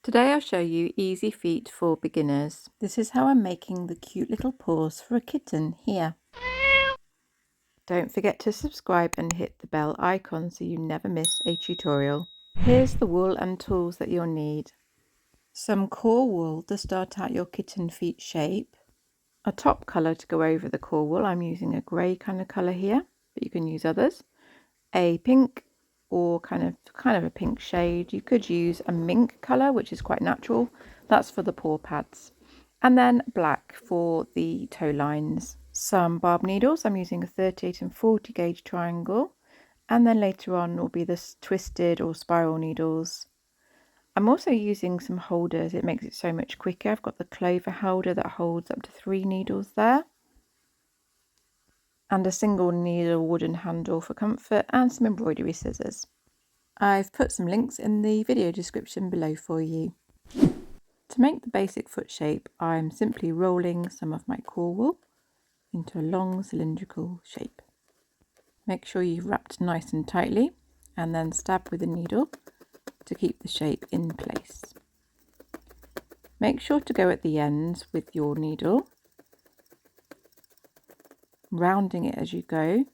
Today I'll show you easy feet for beginners. This is how I'm making the cute little paws for a kitten here. Don't forget to subscribe and hit the bell icon so you never miss a tutorial. Here's the wool and tools that you'll need. Some core wool to start out your kitten feet shape. A top colour to go over the core wool. I'm using a grey kind of colour here, but you can use others. A pink or kind of a pink shade. You could use a mink colour, which is quite natural. That's for the paw pads. And then black for the toe lines. Some barb needles. I'm using a 38 and 40 gauge triangle. And then later on will be the twisted or spiral needles. I'm also using some holders. It makes it so much quicker. I've got the clover holder that holds up to 3 needles there. And a single needle wooden handle for comfort and some embroidery scissors. I've put some links in the video description below for you. To make the basic foot shape, I'm simply rolling some of my core wool into a long cylindrical shape. Make sure you've wrapped nice and tightly and then stab with a needle to keep the shape in place. Make sure to go at the ends with your needle, rounding it as you go. You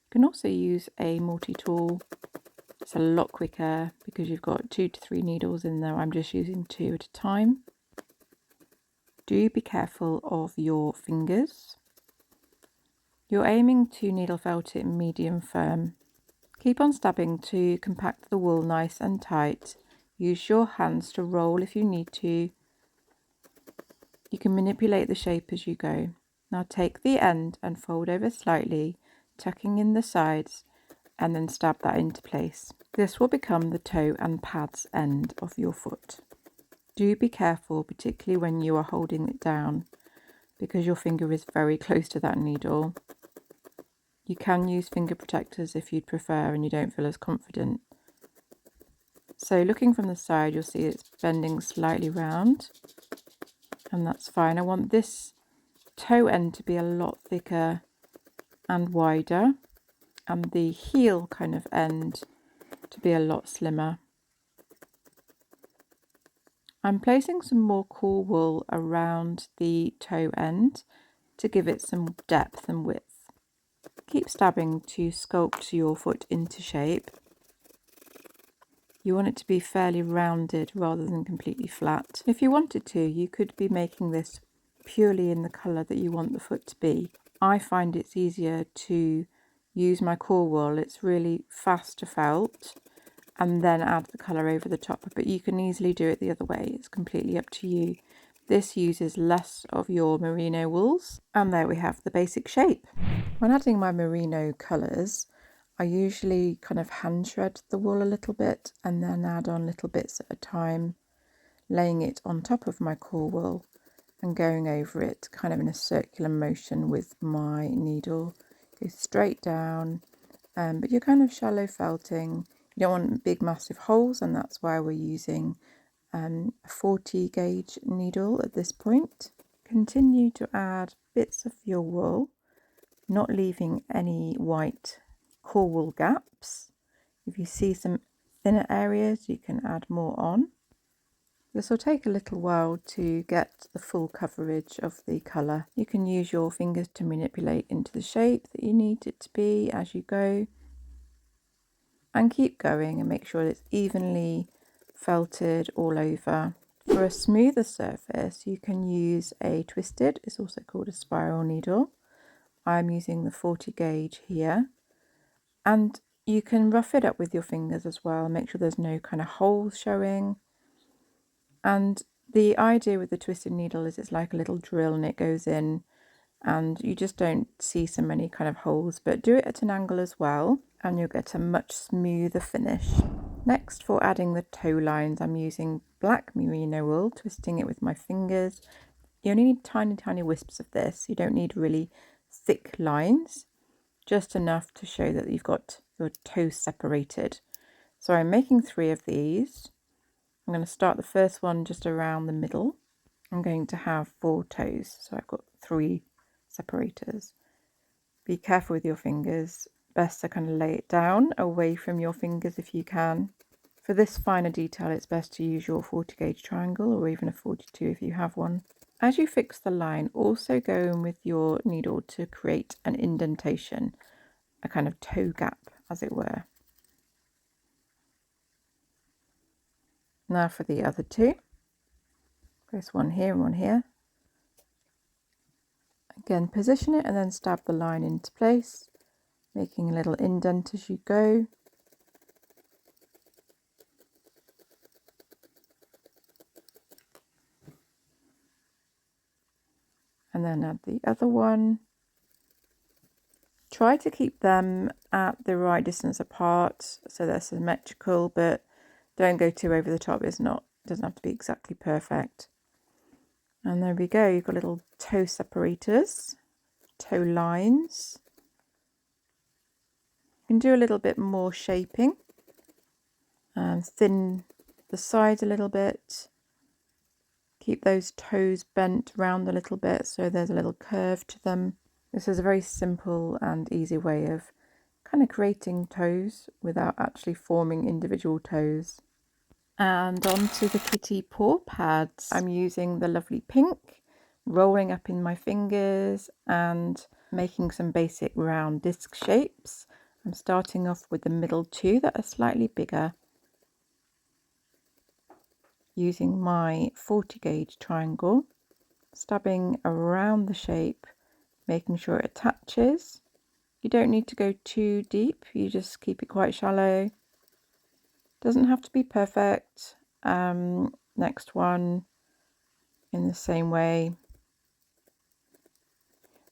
can also use a multi-tool. It's a lot quicker because you've got 2 to 3 needles in there. I'm just using 2 at a time. Do be careful of your fingers. You're aiming to needle felt it medium firm. Keep on stabbing to compact the wool nice and tight. Use your hands to roll if you need to. You can manipulate the shape as you go. Now take the end and fold over slightly, tucking in the sides, and then stab that into place. This will become the toe and pads end of your foot. Do be careful, particularly when you are holding it down, because your finger is very close to that needle. You can use finger protectors if you'd prefer and you don't feel as confident. So looking from the side, you'll see it's bending slightly round, and that's fine. I want this toe end to be a lot thicker and wider, and the heel kind of end to be a lot slimmer. I'm placing some more core wool around the toe end to give it some depth and width. Keep stabbing to sculpt your foot into shape. You want it to be fairly rounded rather than completely flat. If you wanted to, you could be making this purely in the colour that you want the foot to be. I find it's easier to use my core wool. It's really fast to felt, and then add the colour over the top, but you can easily do it the other way. It's completely up to you. This uses less of your merino wools, and there we have the basic shape. When adding my merino colours, I usually kind of hand shred the wool a little bit and then add on little bits at a time, laying it on top of my core wool and going over it kind of in a circular motion with my needle. Go straight down, but you're kind of shallow felting. You don't want big massive holes, and that's why we're using a 40 gauge needle at this point. Continue to add bits of your wool, not leaving any white core wool gaps. If you see some thinner areas, you can add more on. This will take a little while to get the full coverage of the colour. You can use your fingers to manipulate into the shape that you need it to be as you go. And keep going and make sure it's evenly felted all over. For a smoother surface, you can use a twisted, it's also called a spiral needle. I'm using the 40 gauge here. And you can rough it up with your fingers as well, make sure there's no kind of holes showing. And the idea with the twisted needle is it's like a little drill and it goes in, and you just don't see so many kind of holes, but do it at an angle as well and you'll get a much smoother finish. Next, for adding the toe lines, I'm using black merino wool, twisting it with my fingers. You only need tiny wisps of this. You don't need really thick lines, just enough to show that you've got your toes separated. So I'm making 3 of these. I'm going to start the first one just around the middle. I'm going to have 4 toes, so I've got 3 separators. Be careful with your fingers. best to kind of lay it down away from your fingers if you can. For this finer detail, it's best to use your 40 gauge triangle or even a 42 if you have one. As you fix the line, also go in with your needle to create an indentation, a kind of toe gap, as it were. Now for the other two. There's one here and one here. Again, position it and then stab the line into place, making a little indent as you go. And then add the other one. Try to keep them at the right distance apart so they're symmetrical, but don't go too over the top. It doesn't have to be exactly perfect. And there we go, you've got little toe separators, toe lines. You can do a little bit more shaping and thin the sides a little bit. Keep those toes bent round a little bit so there's a little curve to them. This is a very simple and easy way of kind of creating toes without actually forming individual toes. And onto the kitty paw pads. I'm using the lovely pink, rolling up in my fingers and making some basic round disc shapes. I'm starting off with the middle two that are slightly bigger, using my 40 gauge triangle, stabbing around the shape, making sure it attaches. You don't need to go too deep, you just keep it quite shallow. Doesn't have to be perfect. Next one in the same way.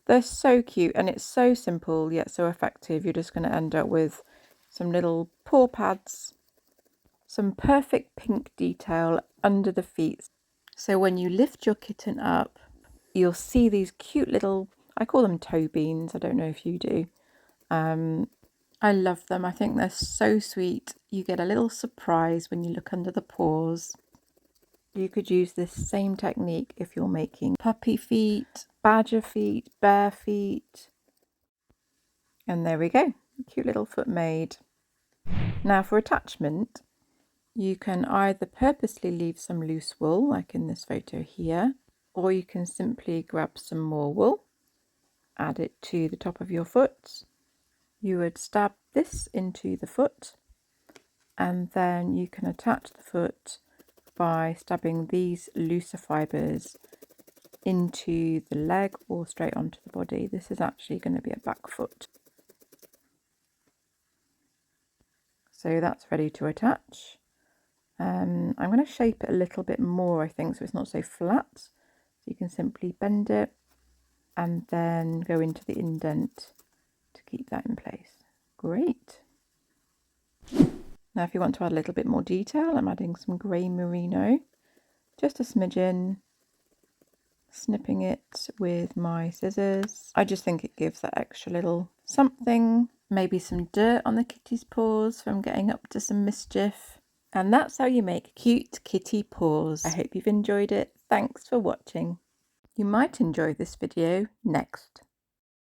They're so cute and it's so simple yet so effective. You're just going to end up with some little paw pads, some perfect pink detail under the feet. So when you lift your kitten up, you'll see these cute little, I call them toe beans. I don't know if you do. I love them. I think they're so sweet. You get a little surprise when you look under the paws. You could use this same technique if you're making puppy feet, badger feet, bear feet. And there we go, cute little foot made. Now for attachment, you can either purposely leave some loose wool, like in this photo here, or you can simply grab some more wool, add it to the top of your foot. You would stab this into the foot, and then you can attach the foot by stabbing these looser fibres into the leg or straight onto the body. This is actually going to be a back foot. So that's ready to attach. I'm going to shape it a little bit more, I think, so it's not so flat. So you can simply bend it and then go into the indent to keep that in place. Great. Now if you want to add a little bit more detail, I'm adding some grey merino, just a smidgen, snipping it with my scissors. I just think it gives that extra little something, maybe some dirt on the kitty's paws from getting up to some mischief. And that's how you make cute kitty paws. I hope you've enjoyed it. Thanks for watching. You might enjoy this video next.